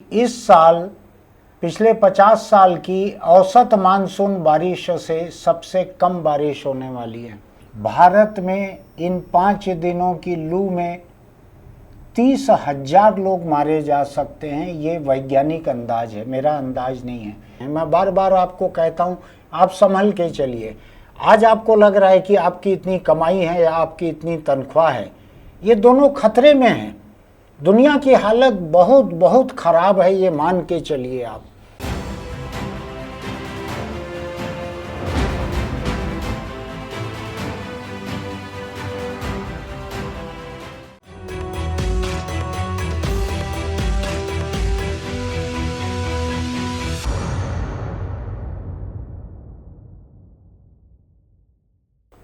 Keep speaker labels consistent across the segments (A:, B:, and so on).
A: इस साल पिछले 50 साल की औसत मानसून बारिश से सबसे कम बारिश होने वाली है। भारत में इन 5 दिनों की लू में 30,000 लोग मारे जा सकते हैं। ये वैज्ञानिक अंदाज है, मेरा अंदाज नहीं है। मैं बार बार आपको कहता हूँ, आप संभल के चलिए। आज आपको लग रहा है कि आपकी इतनी कमाई है या आपकी इतनी तनख्वाह है, ये दोनों खतरे में हैं। दुनिया की हालत बहुत बहुत खराब है, ये मान के चलिए आप।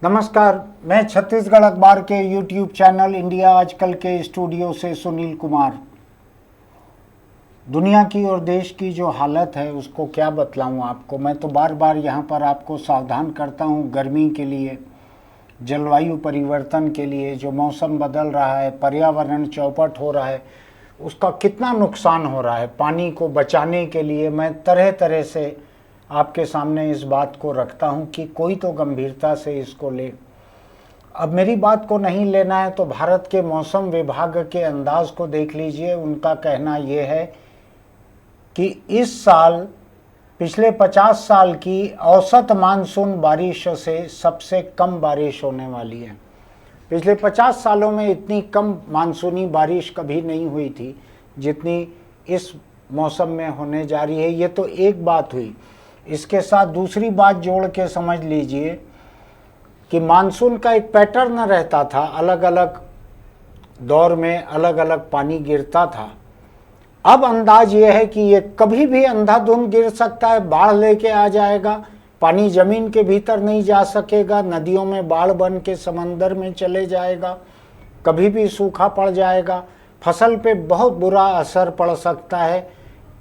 A: नमस्कार, मैं छत्तीसगढ़ अखबार के YouTube चैनल इंडिया आजकल के स्टूडियो से सुनील कुमार। दुनिया की और देश की जो हालत है उसको क्या बतलाऊं आपको। मैं तो बार बार यहाँ पर आपको सावधान करता हूँ, गर्मी के लिए, जलवायु परिवर्तन के लिए, जो मौसम बदल रहा है, पर्यावरण चौपट हो रहा है, उसका कितना नुकसान हो रहा है। पानी को बचाने के लिए मैं तरह तरह से आपके सामने इस बात को रखता हूं कि कोई तो गंभीरता से इसको ले। अब मेरी बात को नहीं लेना है तो भारत के मौसम विभाग के अंदाज को देख लीजिए। उनका कहना यह है कि इस साल पिछले 50 साल की औसत मानसून बारिश से सबसे कम बारिश होने वाली है। पिछले 50 सालों में इतनी कम मानसूनी बारिश कभी नहीं हुई थी जितनी इस मौसम में होने जा रही है। ये तो एक बात हुई। इसके साथ दूसरी बात जोड़ के समझ लीजिए कि मानसून का एक पैटर्न रहता था, अलग अलग दौर में अलग अलग पानी गिरता था। अब अंदाज ये है कि ये कभी भी अंधाधुंध गिर सकता है, बाढ़ लेके आ जाएगा, पानी जमीन के भीतर नहीं जा सकेगा, नदियों में बाढ़ बन के समंदर में चले जाएगा, कभी भी सूखा पड़ जाएगा, फसल पे बहुत बुरा असर पड़ सकता है,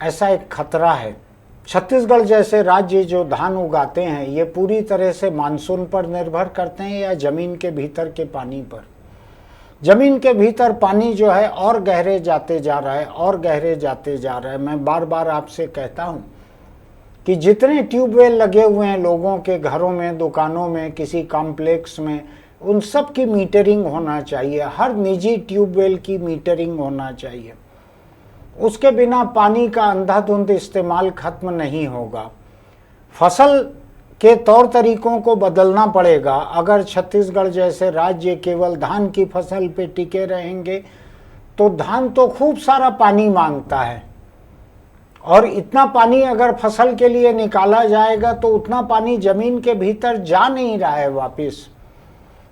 A: ऐसा एक खतरा है। छत्तीसगढ़ जैसे राज्य जो धान उगाते हैं ये पूरी तरह से मानसून पर निर्भर करते हैं या ज़मीन के भीतर के पानी पर। ज़मीन के भीतर पानी जो है और गहरे जाते जा रहा है और गहरे जाते जा रहा है। मैं बार बार आपसे कहता हूँ कि जितने ट्यूबवेल लगे हुए हैं लोगों के घरों में, दुकानों में, किसी कॉम्प्लेक्स में, उन सब की मीटरिंग होना चाहिए। हर निजी ट्यूबवेल की मीटरिंग होना चाहिए। उसके बिना पानी का अंधाधुंध इस्तेमाल खत्म नहीं होगा। फसल के तौर तरीकों को बदलना पड़ेगा। अगर छत्तीसगढ़ जैसे राज्य केवल धान की फसल पे टिके रहेंगे तो धान तो खूब सारा पानी मांगता है और इतना पानी अगर फसल के लिए निकाला जाएगा तो उतना पानी जमीन के भीतर जा नहीं रहा है। वापस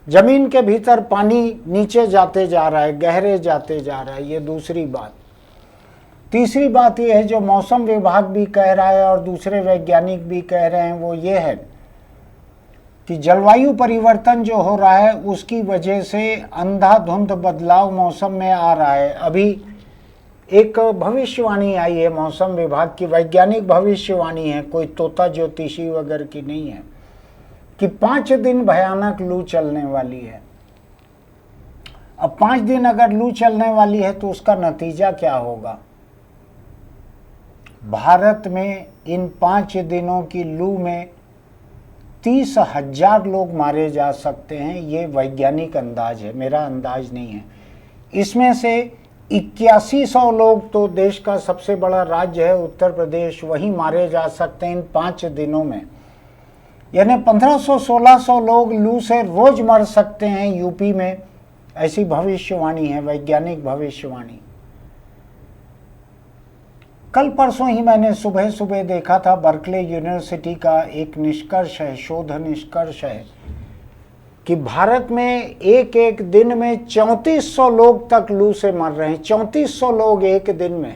A: जमीन के भीतर पानी नीचे जाते जा रहा है, गहरे जाते जा रहा है। ये दूसरी बात। तीसरी बात यह है, जो मौसम विभाग भी कह रहा है और दूसरे वैज्ञानिक भी कह रहे हैं, वो ये है कि जलवायु परिवर्तन जो हो रहा है उसकी वजह से अंधाधुंध बदलाव मौसम में आ रहा है। अभी एक भविष्यवाणी आई है मौसम विभाग की, वैज्ञानिक भविष्यवाणी है, कोई तोता ज्योतिषी वगैरह की नहीं है, कि 5 दिन भयानक लू चलने वाली है। अब 5 दिन अगर लू चलने वाली है तो उसका नतीजा क्या होगा। भारत में इन 5 दिनों की लू में 30,000 लोग मारे जा सकते हैं। ये वैज्ञानिक अंदाज है, मेरा अंदाज नहीं है। इसमें से 8100 लोग तो देश का सबसे बड़ा राज्य है उत्तर प्रदेश, वहीं मारे जा सकते हैं इन 5 दिनों में। यानी 1500-1600 लोग लू से रोज मर सकते हैं यूपी में। ऐसी भविष्यवाणी है, वैज्ञानिक भविष्यवाणी। कल परसों ही मैंने सुबह सुबह देखा था, बर्कले यूनिवर्सिटी का एक निष्कर्ष है, शोध निष्कर्ष है, कि भारत में एक एक दिन में 3400 लोग तक लू से मर रहे हैं। 3400 लोग एक दिन में।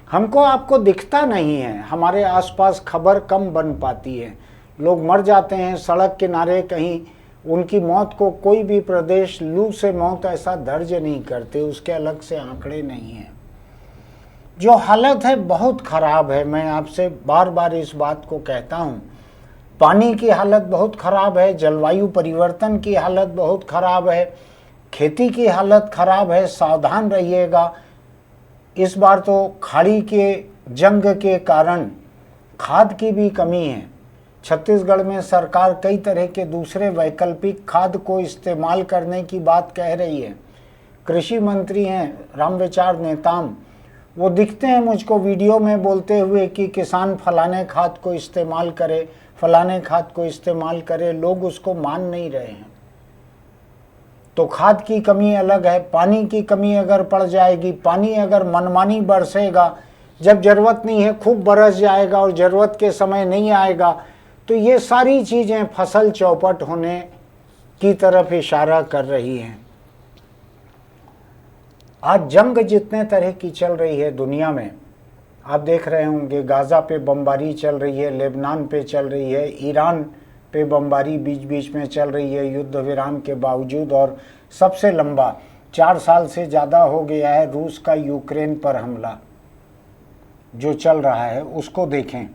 A: हमको आपको दिखता नहीं है, हमारे आसपास खबर कम बन पाती है। लोग मर जाते हैं सड़क किनारे कहीं, उनकी मौत को कोई भी प्रदेश लू से मौत ऐसा दर्ज नहीं करते, उसके अलग से आंकड़े नहीं हैं। जो हालत है बहुत ख़राब है। मैं आपसे बार बार इस बात को कहता हूँ, पानी की हालत बहुत ख़राब है, जलवायु परिवर्तन की हालत बहुत ख़राब है, खेती की हालत ख़राब है। सावधान रहिएगा। इस बार तो खाड़ी के जंग के कारण खाद की भी कमी है। छत्तीसगढ़ में सरकार कई तरह के दूसरे वैकल्पिक खाद को इस्तेमाल करने की बात कह रही है। कृषि मंत्री हैं रामविचार नेताम, वो दिखते हैं मुझको वीडियो में बोलते हुए कि किसान फलाने खाद को इस्तेमाल करे, फलाने खाद को इस्तेमाल करे। लोग उसको मान नहीं रहे हैं। तो खाद की कमी अलग है, पानी की कमी अगर पड़ जाएगी, पानी अगर मनमानी बरसेगा, जब जरूरत नहीं है खूब बरस जाएगा और जरूरत के समय नहीं आएगा, तो ये सारी चीज़ें फसल चौपट होने की तरफ इशारा कर रही हैं। आज जंग जितने तरह की चल रही है दुनिया में, आप देख रहे होंगे गाज़ा पे बमबारी चल रही है, लेबनान पे चल रही है, ईरान पे बमबारी बीच बीच में चल रही है युद्ध विराम के बावजूद, और सबसे लंबा 4 साल से ज़्यादा हो गया है रूस का यूक्रेन पर हमला जो चल रहा है, उसको देखें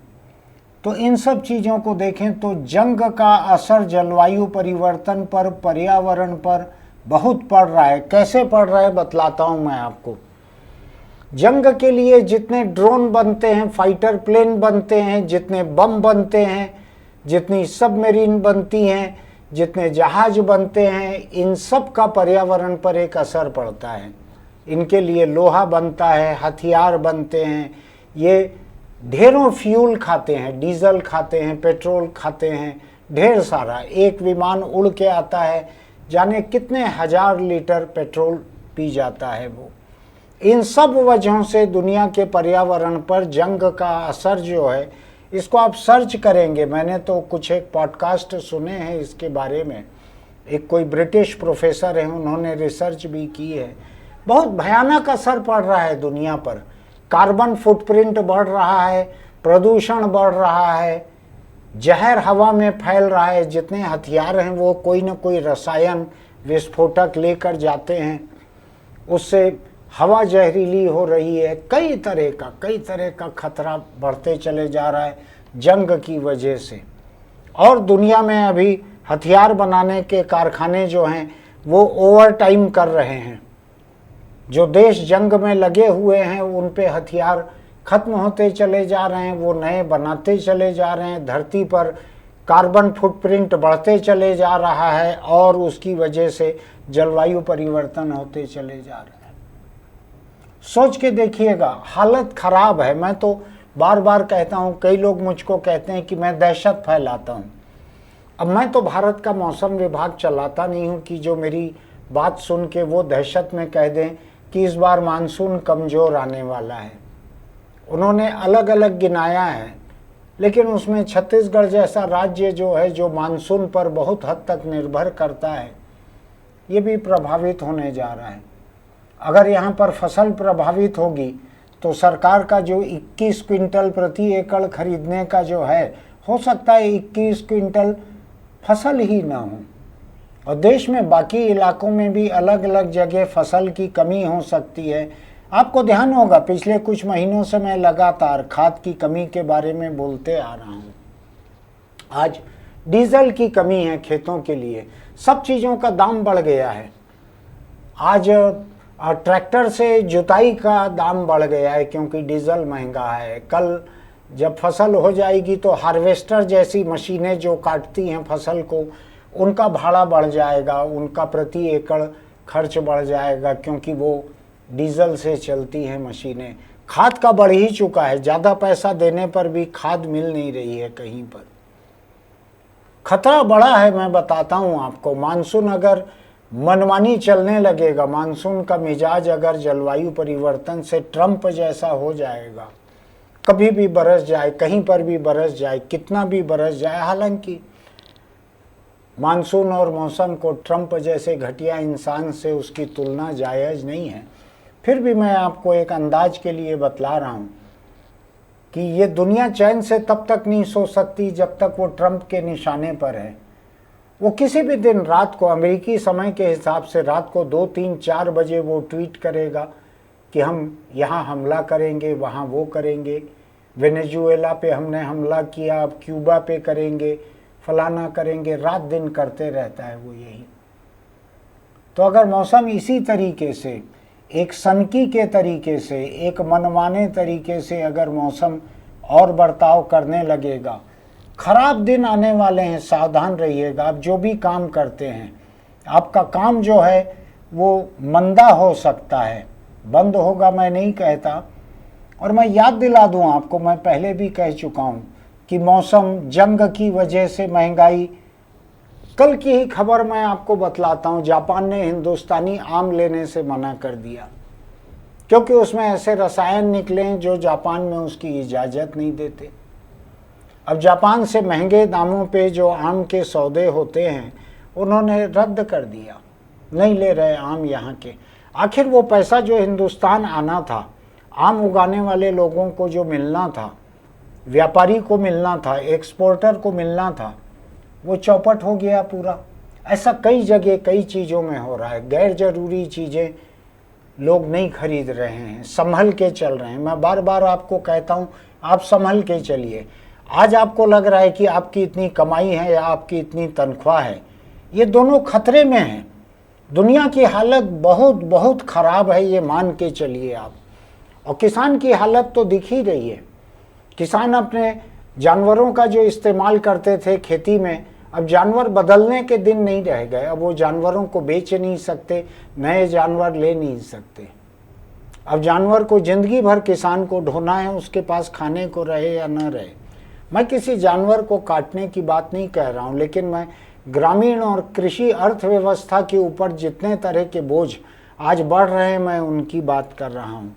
A: तो इन सब चीज़ों को देखें तो जंग का असर जलवायु परिवर्तन पर, पर्यावरण पर बहुत पड़ रहा है। कैसे पड़ रहा है बतलाता हूँ मैं आपको। जंग के लिए जितने ड्रोन बनते हैं, फाइटर प्लेन बनते हैं, जितने बम बनते हैं, जितनी सबमरीन बनती हैं, जितने जहाज बनते हैं, इन सब का पर्यावरण पर एक असर पड़ता है। इनके लिए लोहा बनता है, हथियार बनते हैं, ये ढेरों फ्यूल खाते हैं, डीजल खाते हैं, पेट्रोल खाते हैं, ढेर सारा। एक विमान उड़ के आता है, जाने कितने हजार लीटर पेट्रोल पी जाता है वो। इन सब वजहों से दुनिया के पर्यावरण पर जंग का असर जो है, इसको आप सर्च करेंगे। मैंने तो कुछ एक पॉडकास्ट सुने हैं इसके बारे में। एक कोई ब्रिटिश प्रोफेसर हैं, उन्होंने रिसर्च भी की है। बहुत भयानक असर पड़ रहा है दुनिया पर। कार्बन फुटप्रिंट बढ़ रहा है, प्रदूषण बढ़ रहा है, जहर हवा में फैल रहा है। जितने हथियार हैं वो कोई ना कोई रसायन विस्फोटक लेकर जाते हैं, उससे हवा जहरीली हो रही है। कई तरह का खतरा बढ़ते चले जा रहा है जंग की वजह से। और दुनिया में अभी हथियार बनाने के कारखाने जो हैं वो ओवर टाइम कर रहे हैं। जो देश जंग में लगे हुए हैं उन पे हथियार खत्म होते चले जा रहे हैं, वो नए बनाते चले जा रहे हैं। धरती पर कार्बन फुटप्रिंट बढ़ते चले जा रहा है और उसकी वजह से जलवायु परिवर्तन होते चले जा रहे हैं। सोच के देखिएगा, हालत खराब है। मैं तो बार बार कहता हूँ, कई लोग मुझको कहते हैं कि मैं दहशत फैलाता हूँ। अब मैं तो भारत का मौसम विभाग चलाता नहीं हूँ कि जो मेरी बात सुन के वो दहशत में कह दें कि इस बार मानसून कमज़ोर आने वाला है। उन्होंने अलग अलग गिनाया है, लेकिन उसमें छत्तीसगढ़ जैसा राज्य जो है, जो मानसून पर बहुत हद तक निर्भर करता है, ये भी प्रभावित होने जा रहा है। अगर यहाँ पर फसल प्रभावित होगी तो सरकार का जो 21 क्विंटल प्रति एकड़ खरीदने का जो है, हो सकता है 21 क्विंटल फसल ही ना हो। और देश में बाकी इलाकों में भी अलग अलग जगह फसल की कमी हो सकती है। आपको ध्यान होगा, पिछले कुछ महीनों से मैं लगातार खाद की कमी के बारे में बोलते आ रहा हूँ। आज डीजल की कमी है खेतों के लिए, सब चीज़ों का दाम बढ़ गया है। आज ट्रैक्टर से जुताई का दाम बढ़ गया है क्योंकि डीजल महंगा है। कल जब फसल हो जाएगी तो हार्वेस्टर जैसी मशीनें जो काटती हैं फसल को, उनका भाड़ा बढ़ जाएगा, उनका प्रति एकड़ खर्च बढ़ जाएगा क्योंकि वो डीजल से चलती हैं मशीनें। खाद का बढ़ ही चुका है, ज़्यादा पैसा देने पर भी खाद मिल नहीं रही है कहीं पर। खतरा बड़ा है, मैं बताता हूँ आपको। मानसून अगर मनमानी चलने लगेगा, मानसून का मिजाज अगर जलवायु परिवर्तन से ट्रंप जैसा हो जाएगा, कभी भी बरस जाए, कहीं पर भी बरस जाए, कितना भी बरस जाए। हालांकि मानसून और मौसम को ट्रंप जैसे घटिया इंसान से उसकी तुलना जायज़ नहीं है, फिर भी मैं आपको एक अंदाज के लिए बतला रहा हूँ कि ये दुनिया चैन से तब तक नहीं सो सकती जब तक वो ट्रंप के निशाने पर है। वो किसी भी दिन रात को, अमेरिकी समय के हिसाब से रात को 2, 3, 4 बजे वो ट्वीट करेगा कि हम यहाँ हमला करेंगे, वहाँ वो करेंगे, वेनेजुएला पे हमने हमला किया, अब क्यूबा पे करेंगे, फलाना करेंगे। रात दिन करते रहता है वो यही। तो अगर मौसम इसी तरीके से एक सनकी के तरीके से, एक मनमाने तरीके से अगर मौसम और बर्ताव करने लगेगा, खराब दिन आने वाले हैं, सावधान रहिएगा। आप जो भी काम करते हैं, आपका काम जो है वो मंदा हो सकता है, बंद होगा मैं नहीं कहता। और मैं याद दिला दूं आपको, मैं पहले भी कह चुका हूं कि मौसम, जंग की वजह से महंगाई, कल की ही खबर मैं आपको बतलाता हूं, जापान ने हिंदुस्तानी आम लेने से मना कर दिया क्योंकि उसमें ऐसे रसायन निकले हैं जो जापान में उसकी इजाज़त नहीं देते। अब जापान से महंगे दामों पे जो आम के सौदे होते हैं उन्होंने रद्द कर दिया, नहीं ले रहे आम यहाँ के। आखिर वो पैसा जो हिंदुस्तान आना था, आम उगाने वाले लोगों को जो मिलना था, व्यापारी को मिलना था, एक्सपोर्टर को मिलना था, वो चौपट हो गया पूरा। ऐसा कई जगह कई चीज़ों में हो रहा है। गैर जरूरी चीज़ें लोग नहीं खरीद रहे हैं, संभल के चल रहे हैं। मैं बार बार आपको कहता हूँ, आप संभल के चलिए। आज आपको लग रहा है कि आपकी इतनी कमाई है या आपकी इतनी तनख्वाह है, ये दोनों खतरे में हैं। दुनिया की हालत बहुत बहुत ख़राब है, ये मान के चलिए आप। और किसान की हालत तो दिख ही रही है। किसान अपने जानवरों का जो इस्तेमाल करते थे खेती में, अब जानवर बदलने के दिन नहीं रह गए। अब वो जानवरों को बेच नहीं सकते, नए जानवर ले नहीं सकते। अब जानवर को जिंदगी भर किसान को ढोना है, उसके पास खाने को रहे या न रहे। मैं किसी जानवर को काटने की बात नहीं कह रहा हूँ, लेकिन मैं ग्रामीण और कृषि अर्थव्यवस्था के ऊपर जितने तरह के बोझ आज बढ़ रहे हैं, मैं उनकी बात कर रहा हूँ।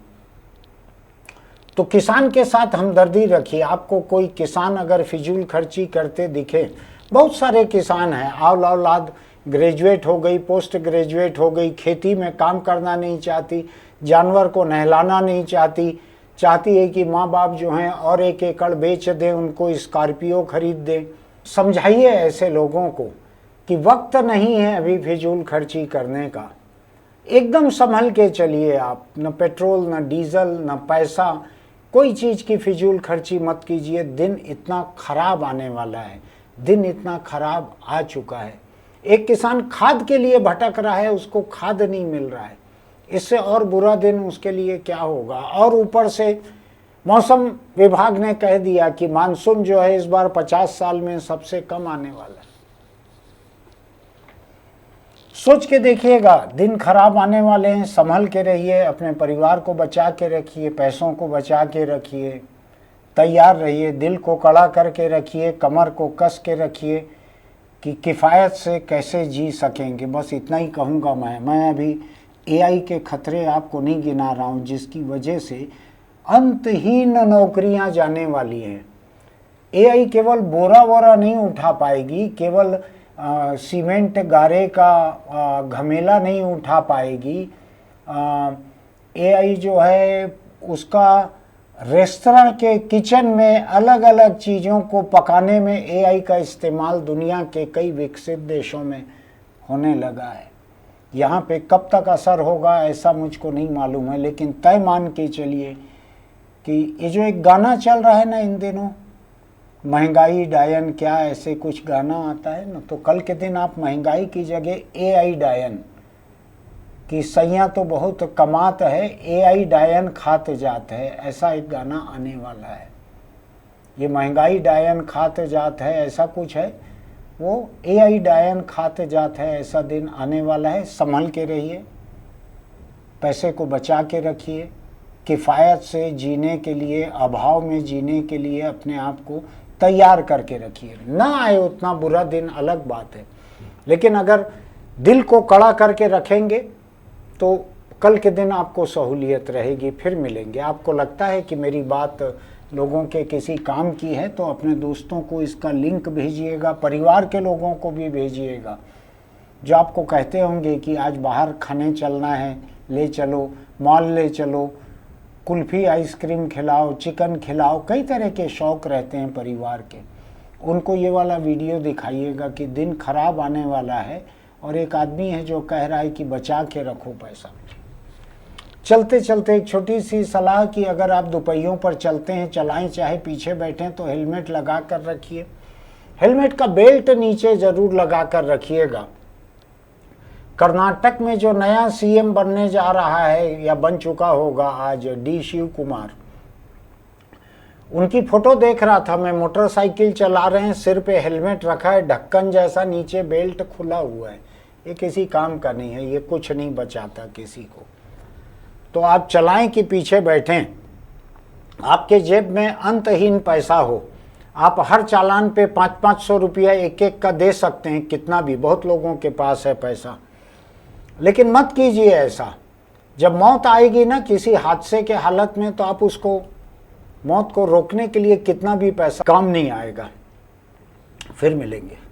A: तो किसान के साथ हमदर्दी रखिए। आपको कोई किसान अगर फिजूल खर्ची करते दिखे, बहुत सारे किसान हैं, औलाद ग्रेजुएट हो गई, पोस्ट ग्रेजुएट हो गई, खेती में काम करना नहीं चाहती, जानवर को नहलाना नहीं चाहती है कि माँ बाप जो हैं और 1 एकड़ बेच दें, उनको स्कॉर्पियो खरीद दें। समझाइए ऐसे लोगों को कि वक्त नहीं है अभी फिजूल खर्ची करने का। एकदम संभल के चलिए आप। न पेट्रोल, न डीजल, न पैसा, कोई चीज़ की फिजूल खर्ची मत कीजिए। दिन इतना खराब आने वाला है, दिन इतना खराब आ चुका है। एक किसान खाद के लिए भटक रहा है, उसको खाद नहीं मिल रहा है। इससे और बुरा दिन उसके लिए क्या होगा। और ऊपर से मौसम विभाग ने कह दिया कि मानसून जो है इस बार 50 साल में सबसे कम आने वाला है। सोच के देखिएगा, दिन खराब आने वाले हैं। संभल के रहिए, अपने परिवार को बचा के रखिए, पैसों को बचा के रखिए, तैयार रहिए, दिल को कड़ा करके रखिए, कमर को कस के रखिए कि किफ़ायत से कैसे जी सकेंगे। बस इतना ही कहूँगा मैं अभी एआई के खतरे आपको नहीं गिना रहा हूँ, जिसकी वजह से अंतहीन नौकरियां जाने वाली हैं। एआई केवल बोरा नहीं उठा पाएगी, केवल सीमेंट गारे का घमेला नहीं उठा पाएगी। एआई जो है उसका रेस्तरां के किचन में अलग अलग चीज़ों को पकाने में एआई का इस्तेमाल दुनिया के कई विकसित देशों में होने लगा है। यहाँ पे कब तक असर होगा ऐसा मुझको नहीं मालूम है, लेकिन तय मान के चलिए कि ये जो एक गाना चल रहा है ना इन दिनों, महंगाई डायन, क्या ऐसे कुछ गाना आता है ना, तो कल के दिन आप महंगाई की जगह एआई डायन कि सैया तो बहुत कमात है, एआई डायन खात जात है, ऐसा एक गाना आने वाला है। ये महंगाई डायन खात जात है ऐसा कुछ है, वो एआई डायन खात जात है ऐसा दिन आने वाला है। संभल के रहिए, पैसे को बचा के रखिए, किफ़ायत से जीने के लिए, अभाव में जीने के लिए अपने आप को तैयार करके रखिए। ना आए उतना बुरा दिन अलग बात है, लेकिन अगर दिल को कड़ा करके रखेंगे तो कल के दिन आपको सहूलियत रहेगी। फिर मिलेंगे। आपको लगता है कि मेरी बात लोगों के किसी काम की है तो अपने दोस्तों को इसका लिंक भेजिएगा, परिवार के लोगों को भी भेजिएगा जो आपको कहते होंगे कि आज बाहर खाने चलना है, ले चलो, मॉल ले चलो, कुल्फ़ी आइसक्रीम खिलाओ, चिकन खिलाओ, कई तरह के शौक़ रहते हैं परिवार के। उनको ये वाला वीडियो दिखाइएगा कि दिन खराब आने वाला है और एक आदमी है जो कह रहा है कि बचा के रखो पैसा। चलते चलते एक छोटी सी सलाह कि अगर आप दोपहियों पर चलते हैं, चलाएं चाहे पीछे बैठें, तो हेलमेट लगा कर रखिए। हेलमेट का बेल्ट नीचे ज़रूर लगा कर रखिएगा। कर्नाटक में जो नया सीएम बनने जा रहा है या बन चुका होगा आज, डी शिव कुमार, उनकी फोटो देख रहा था मैं। मोटरसाइकिल चला रहे हैं, सिर पे हेलमेट रखा है, ढक्कन जैसा, नीचे बेल्ट खुला हुआ है। ये किसी काम का नहीं है, ये कुछ नहीं बचाता किसी को। तो आप चलाएं कि पीछे बैठें, आपके जेब में अंतहीन पैसा हो, आप हर चालान पे 500-500 रुपया एक एक का दे सकते हैं, कितना भी, बहुत लोगों के पास है पैसा। लेकिन मत कीजिए ऐसा। जब मौत आएगी ना किसी हादसे के हालत में, तो आप उसको, मौत को रोकने के लिए कितना भी पैसा काम नहीं आएगा। फिर मिलेंगे।